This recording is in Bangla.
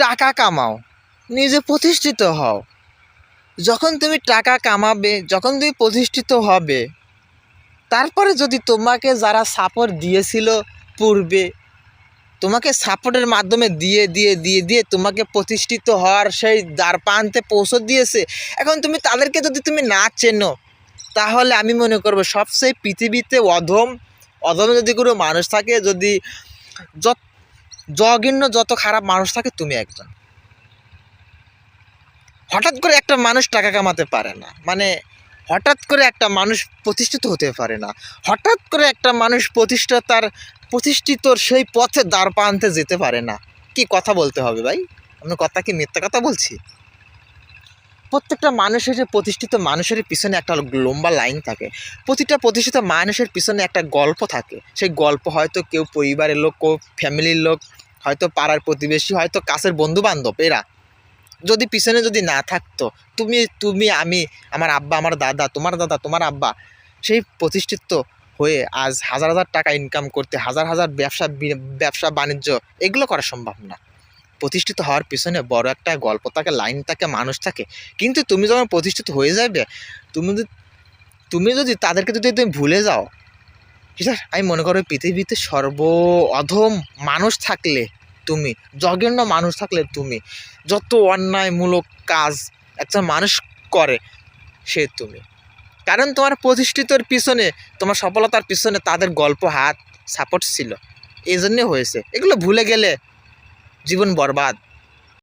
টাকা কামাও, নিজে প্রতিষ্ঠিত হও। যখন তুমি টাকা কামাবে, যখন তুমি প্রতিষ্ঠিত হবে, তারপরে যদি তোমাকে যারা সাপোর্ট দিয়েছিল পূর্বে, তোমাকে সাপোর্টের মাধ্যমে দিয়ে দিয়ে দিয়ে দিয়ে তোমাকে প্রতিষ্ঠিত হওয়ার সেই দ্বার প্রান্তে পৌঁছে দিয়েছে, এখন তুমি তাদেরকে যদি তুমি না চেনো, তাহলে আমি মনে করবো সবচেয়ে পৃথিবীতে অধম যদি কোনো মানুষ থাকে, যদি জঘন্য যত খারাপ মানুষ থাকে, তুমি একজন। হঠাৎ করে একটা মানুষ টাকা কামাতে পারে না, মানে হঠাৎ করে একটা মানুষ প্রতিষ্ঠিত হতে পারে না, হঠাৎ করে একটা মানুষ প্রতিষ্ঠিতর সেই পথে দ্বার প্রান্তে যেতে পারে না। কি কথা বলতে হবে ভাই? আমি কথা কি মিথ্যা কথা বলছি? প্রত্যেকটা মানুষের, প্রতিষ্ঠিত মানুষের পিছনে একটা লম্বা লাইন থাকে। প্রতিটা প্রতিষ্ঠিত মানুষের পিছনে একটা গল্প থাকে। সেই গল্প হয়তো কেউ পরিবারের লোক, কেউ ফ্যামিলির লোক, হয়তো পাড়ার প্রতিবেশী, হয়তো কাছের বন্ধুবান্ধব। এরা যদি পিছনে যদি না থাকতো, তুমি আমি, আমার আব্বা, আমার দাদা, তোমার আব্বা সেই প্রতিষ্ঠিত হয়ে আজ হাজার হাজার টাকা ইনকাম করতে, হাজার হাজার ব্যবসা বাণিজ্য এগুলো করা সম্ভব না। প্রতিষ্ঠিত হওয়ার পিছনে বড় একটা গল্প থাকে, লাইন থাকে, মানুষ থাকে। কিন্তু তুমি যখন প্রতিষ্ঠিত হয়ে যাবে, তুমি যদি তাদেরকে যদি তুমি ভুলে যাও, সেটা আমি মনে করি পৃথিবীতে অধম মানুষ থাকলে তুমি, জঘন্য মানুষ থাকলে তুমি, যত অন্যায়মূলক কাজ একজন মানুষ করে সে তুমি। কারণ তোমার প্রতিষ্ঠিতর পিছনে, তোমার সফলতার পিছনে তাদের গল্প হাত সাপোর্ট ছিল, এই জন্যে হয়েছে। এগুলো ভুলে গেলে জীবন বরবাদ।